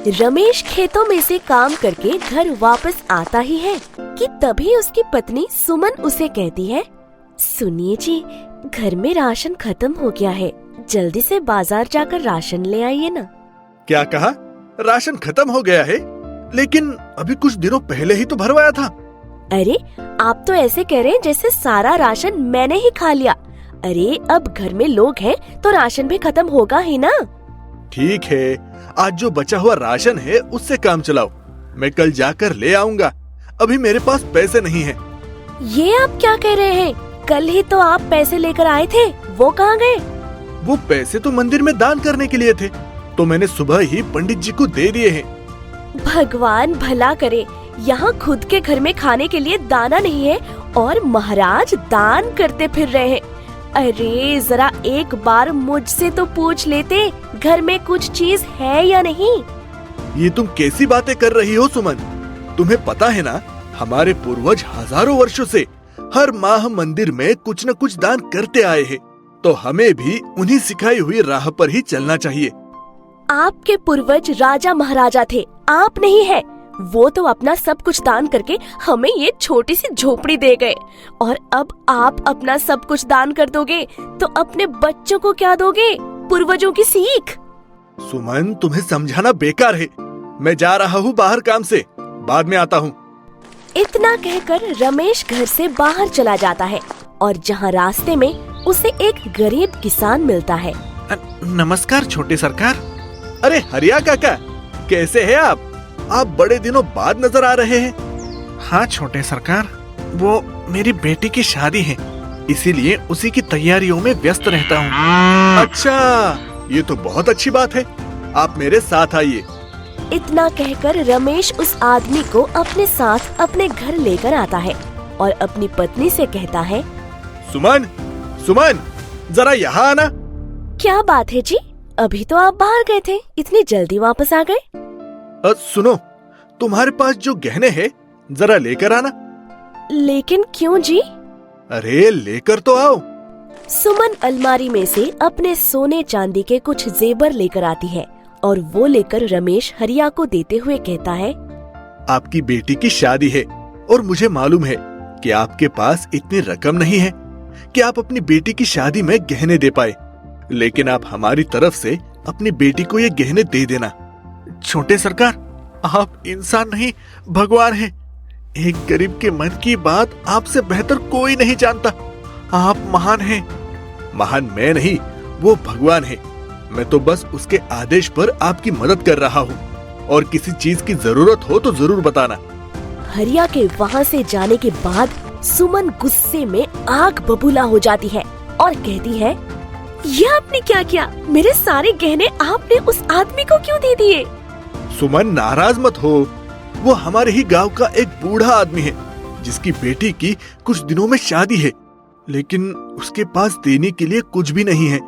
रमेश खेतों में से काम करके घर वापस आता ही है कि तभी उसकी पत्नी सुमन उसे कहती है, सुनिए जी, घर में राशन खत्म हो गया है, जल्दी से बाजार जाकर राशन ले आइए ना। क्या कहा? राशन खत्म हो गया है? लेकिन अभी कुछ दिनों पहले ही तो भरवाया था। अरे आप तो ऐसे कह रहे हैं जैसे सारा राशन मैंने ही खा लिया। अरे अब घर में लोग हैं तो राशन भी खत्म होगा ही ना। ठीक है, आज जो बचा हुआ राशन है उससे काम चलाओ, मैं कल जाकर ले आऊंगा। अभी मेरे पास पैसे नहीं हैं। ये आप क्या कह रहे हैं? कल ही तो आप पैसे लेकर आए थे, वो कहाँ गए? वो पैसे तो मंदिर में दान करने के लिए थे, तो मैंने सुबह ही पंडित जी को दे दिए हैं। भगवान भला करे, यहाँ खुद के घर में खाने के लिए दाना नहीं है और महाराज दान करते फिर रहे हैं। अरे जरा एक बार मुझसे तो पूछ लेते, घर में कुछ चीज है या नहीं। ये तुम कैसी बातें कर रही हो सुमन? तुम्हें पता है ना, हमारे पूर्वज हजारों वर्षों से हर माह मंदिर में कुछ न कुछ दान करते आए हैं, तो हमें भी उन्हीं सिखाई हुई राह पर ही चलना चाहिए। आपके पूर्वज राजा महाराजा थे, आप नहीं है। वो तो अपना सब कुछ दान करके हमें ये छोटी सी झोपड़ी दे गए, और अब आप अपना सब कुछ दान कर दोगे तो अपने बच्चों को क्या दोगे? पूर्वजों की सीख। सुमन, तुम्हें समझाना बेकार है। मैं जा रहा हूँ बाहर काम से, बाद में आता हूँ। इतना कहकर रमेश घर से बाहर चला जाता है और जहाँ रास्ते में उसे एक गरीब किसान मिलता है। नमस्कार छोटे सरकार। अरे हरिया काका, कैसे हैं आप? आप बड़े दिनों बाद नजर आ रहे हैं। हाँ छोटे सरकार, वो मेरी बेटी की शादी है, इसीलिए उसी की तैयारियों में व्यस्त रहता हूँ। अच्छा, ये तो बहुत अच्छी बात है। आप मेरे साथ आइए। इतना कहकर रमेश उस आदमी को अपने साथ अपने घर लेकर आता है और अपनी पत्नी से कहता है, सुमन, सुमन, जरा यहाँ आना। क्या बात है जी? अभी तो आप बाहर गए थे, इतनी जल्दी वापस आ गए? सुनो, तुम्हारे पास जो गहने हैं जरा लेकर आना। लेकिन क्यों जी? अरे लेकर तो आओ। सुमन अलमारी में से अपने सोने चांदी के कुछ जेवर लेकर आती है और वो लेकर रमेश हरिया को देते हुए कहता है, आपकी बेटी की शादी है और मुझे मालूम है कि आपके पास इतनी रकम नहीं है कि आप अपनी बेटी की शादी में गहने दे पाए, लेकिन आप हमारी तरफ से अपनी बेटी को ये गहने दे देना। छोटे सरकार, आप इंसान नहीं भगवान हैं। एक गरीब के मन की बात आपसे बेहतर कोई नहीं जानता। आप महान हैं। महान मैं नहीं, वो भगवान है। मैं तो बस उसके आदेश पर आपकी मदद कर रहा हूँ, और किसी चीज की जरूरत हो तो जरूर बताना। हरिया के वहाँ से जाने के बाद सुमन गुस्से में आग बबूला हो जाती है और कहती है, ये आपने क्या किया? मेरे सारे गहने आपने उस आदमी को क्यों दे दिए? सुमन, नाराज मत हो। वो हमारे ही गांव का एक बूढ़ा आदमी है जिसकी बेटी की कुछ दिनों में शादी है, लेकिन उसके पास देने के लिए कुछ भी नहीं है,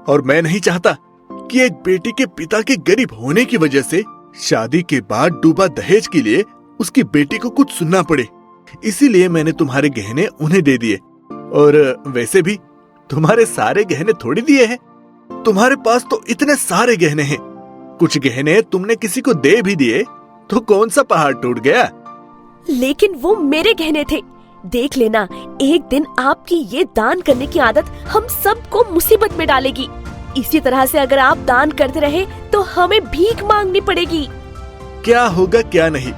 और मैं नहीं चाहता कि एक बेटी के पिता के गरीब होने की वजह से शादी के बाद डूबा दहेज के लिए उसकी बेटी को कुछ सुनना पड़े। इसीलिए मैंने तुम्हारे गहने उन्हें दे दिए। और वैसे भी तुम्हारे सारे गहने थोड़ी दिए हैं। तुम्हारे पास तो इतने सारे गहने हैं। कुछ गहने तुमने किसी को दे भी दिए तो कौन सा पहाड़ टूट गया? लेकिन वो मेरे गहने थे। देख लेना, एक दिन आपकी ये दान करने की आदत हम सबको मुसीबत में डालेगी। इसी तरह से अगर आप दान करते रहे तो हमें भीख मांगनी पड़ेगी। क्या होगा क्या नहीं,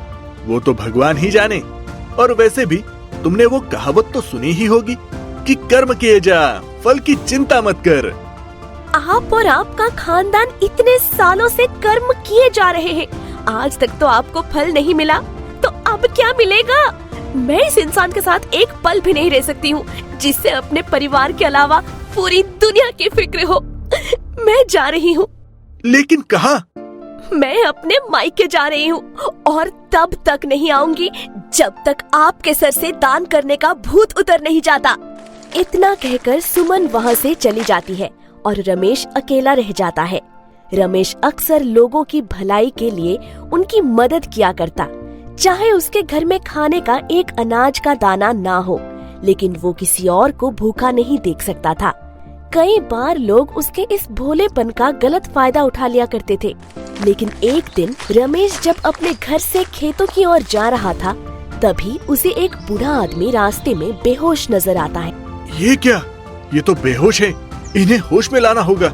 वो तो भगवान ही जाने। और वैसे भी तुमने वो कहावत तो सुनी ही होगी कि कर्म किए जा, फल की चिंता मत कर। आप और आपका खानदान इतने सालों से कर्म किए जा रहे हैं, आज तक तो आपको फल नहीं मिला, तो अब क्या मिलेगा? मैं इस इंसान के साथ एक पल भी नहीं रह सकती हूँ जिससे अपने परिवार के अलावा पूरी दुनिया की फिक्र हो। मैं जा रही हूँ। लेकिन कहाँ? मैं अपने मायके जा रही हूँ, और तब तक नहीं आऊंगी जब तक आपके सर से दान करने का भूत उतर नहीं जाता। इतना कहकर सुमन वहाँ से चली जाती है और रमेश अकेला रह जाता है। रमेश अक्सर लोगों की भलाई के लिए उनकी मदद किया करता, चाहे उसके घर में खाने का एक अनाज का दाना ना हो, लेकिन वो किसी और को भूखा नहीं देख सकता था। कई बार लोग उसके इस भोलेपन का गलत फायदा उठा लिया करते थे। लेकिन एक दिन रमेश जब अपने घर से खेतों की ओर जा रहा था, तभी उसे एक बूढ़ा आदमी रास्ते में बेहोश नजर आता है। ये क्या? ये तो बेहोश है, इन्हें होश में लाना होगा।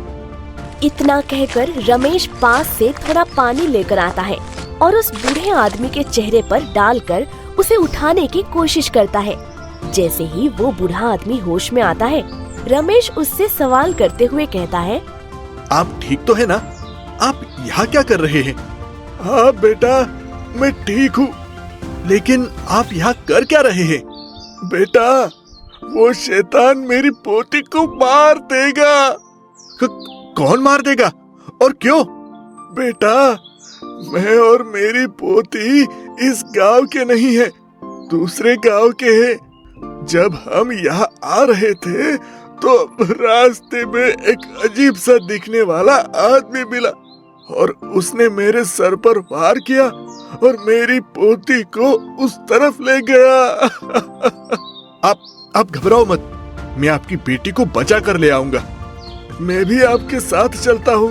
इतना कहकर रमेश पास से थोड़ा पानी लेकर आता है और उस बूढ़े आदमी के चेहरे पर डालकर उसे उठाने की कोशिश करता है। जैसे ही वो बूढ़ा आदमी होश में आता है, रमेश उससे सवाल करते हुए कहता है, आप ठीक तो है ना? आप यहाँ क्या कर रहे हैं? हाँ बेटा, मैं ठीक हूँ। लेकिन आप यहाँ कर क्या रहे हैं? बेटा, वो शैतान मेरी पोती को मार देगा। कौन मार देगा और क्यों? बेटा, मैं और मेरी पोती इस गांव के नहीं है, दूसरे गांव के हैं। जब हम यहाँ आ रहे थे तो रास्ते में एक अजीब सा दिखने वाला आदमी मिला और उसने मेरे सर पर वार किया और मेरी पोती को उस तरफ ले गया। आप घबराओ मत, मैं आपकी बेटी को बचा कर ले आऊंगा। मैं भी आपके साथ चलता हूँ।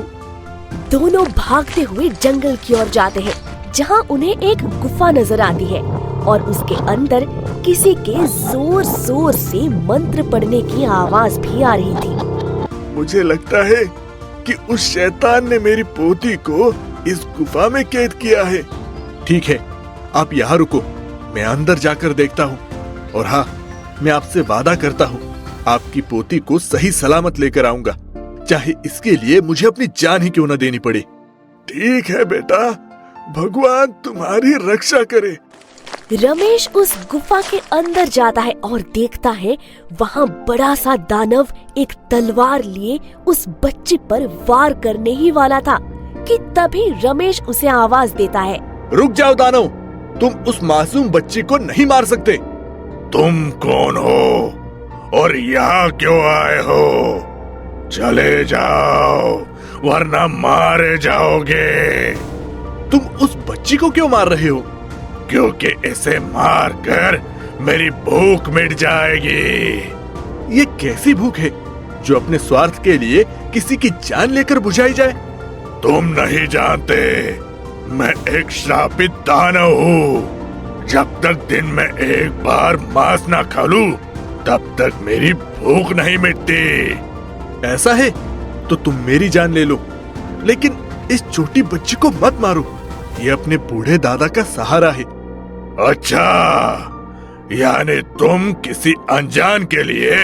दोनों भागते हुए जंगल की ओर जाते हैं, जहाँ उन्हें एक गुफा नजर आती है और उसके अंदर किसी के जोर जोर से मंत्र पढ़ने की आवाज भी आ रही थी। मुझे लगता है कि उस शैतान ने मेरी पोती को इस गुफा में कैद किया है। ठीक है, आप यहाँ रुको, मैं अंदर जाकर देखता हूँ। और हाँ, मैं आपसे वादा करता हूँ, आपकी पोती को सही सलामत लेकर आऊंगा, चाहे इसके लिए मुझे अपनी जान ही क्यों न देनी पड़े। ठीक है बेटा, भगवान तुम्हारी रक्षा करे। रमेश उस गुफा के अंदर जाता है और देखता है वहाँ बड़ा सा दानव एक तलवार लिए उस बच्ची पर वार करने ही वाला था कि तभी रमेश उसे आवाज देता है, रुक जाओ दानव, तुम उस मासूम बच्ची को नहीं मार सकते। तुम कौन हो और यहाँ क्यों आए हो? चले जाओ वरना मारे जाओगे। तुम उस बच्ची को क्यों मार रहे हो? क्योंकि इसे मारकर मेरी भूख मिट जाएगी। ये कैसी भूख है जो अपने स्वार्थ के लिए किसी की जान लेकर बुझाई जाए? तुम नहीं जानते, मैं एक श्रापित दानव हूँ। जब तक दिन में एक बार मांस ना खा लूं, तब तक मेरी भूख नहीं मिटती। ऐसा है तो तुम मेरी जान ले लो, लेकिन इस छोटी बच्ची को मत मारो, ये अपने बूढ़े दादा का सहारा है। अच्छा, यानी तुम किसी अनजान के लिए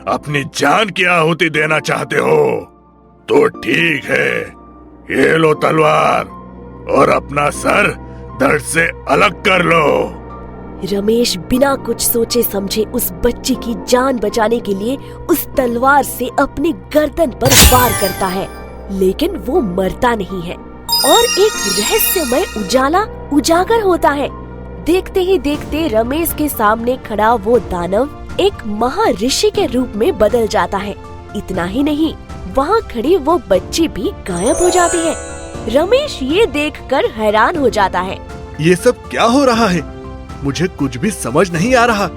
अपनी जान की आहुति देना चाहते हो? तो ठीक है, ये लो तलवार और अपना सर धड़ से अलग कर लो। रमेश बिना कुछ सोचे समझे उस बच्ची की जान बचाने के लिए उस तलवार से अपनी गर्दन पर वार करता है, लेकिन वो मरता नहीं है और एक रहस्यमय उजाला उजागर होता है। देखते ही देखते रमेश के सामने खड़ा वो दानव एक महर्षि के रूप में बदल जाता है। इतना ही नहीं, वहाँ खड़ी वो बच्ची भी गायब हो जाती है। रमेश ये देखकर हैरान हो जाता है। ये सब क्या हो रहा है? मुझे कुछ भी समझ नहीं आ रहा।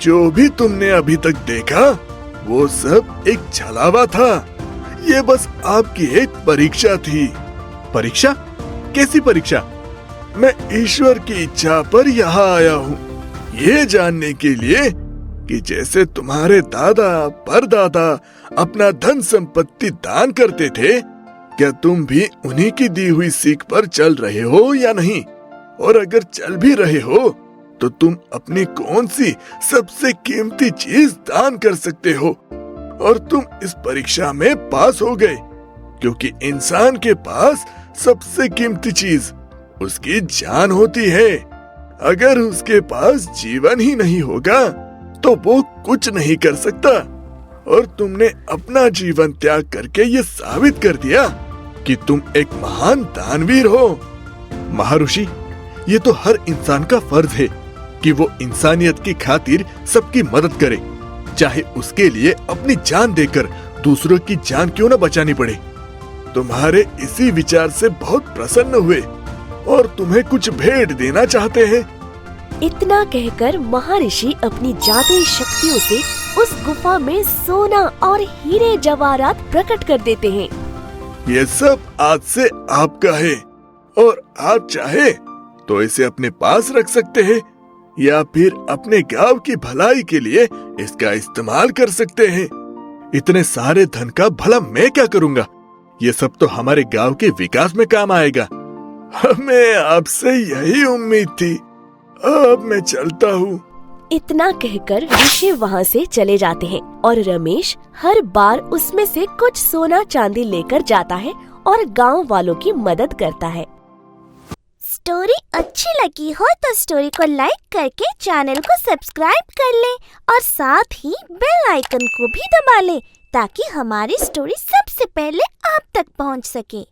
जो भी तुमने अभी तक देखा वो सब एक छलावा था। ये बस आपकी एक परीक्षा थी। परीक्षा? कैसी परीक्षा? मैं ईश्वर की इच्छा पर यहाँ आया हूँ, ये जानने के लिए कि जैसे तुम्हारे दादा परदादा अपना धन संपत्ति दान करते थे, क्या तुम भी उन्हीं की दी हुई सीख पर चल रहे हो या नहीं? और अगर चल भी रहे हो तो तुम अपनी कौन सी सबसे कीमती चीज दान कर सकते हो? और तुम इस परीक्षा में पास हो गए, क्योंकि इंसान के पास सबसे कीमती चीज उसकी जान होती है। अगर उसके पास जीवन ही नहीं होगा तो वो कुछ नहीं कर सकता। और तुमने अपना जीवन त्याग करके ये साबित कर दिया कि तुम एक महान दानवीर हो। महर्षि, ये तो हर इंसान का फर्ज है कि वो इंसानियत की खातिर सबकी मदद करे, चाहे उसके लिए अपनी जान देकर दूसरों की जान क्यों न बचानी पड़े। तुम्हारे इसी विचार से बहुत प्रसन्न हुए और तुम्हें कुछ भेंट देना चाहते हैं। इतना कहकर महर्षि अपनी जादुई शक्तियों से उस गुफा में सोना और हीरे जवाहरात प्रकट कर देते हैं। ये सब आज से आपका है और आप चाहे तो इसे अपने पास रख सकते हैं या फिर अपने गांव की भलाई के लिए इसका इस्तेमाल कर सकते हैं। इतने सारे धन का भला मैं क्या करूंगा? ये सब तो हमारे गांव के विकास में काम आएगा। हमें आपसे यही उम्मीद थी। अब मैं चलता हूँ। इतना कहकर ऋषि वहाँ से चले जाते हैं और रमेश हर बार उसमें से कुछ सोना चांदी लेकर जाता है और गांव वालों की मदद करता है। स्टोरी अच्छी लगी हो तो स्टोरी को लाइक करके चैनल को सब्सक्राइब कर लें और साथ ही बेल आइकन को भी दबा लें ताकि हमारी स्टोरी सबसे पहले आप तक पहुंच सके।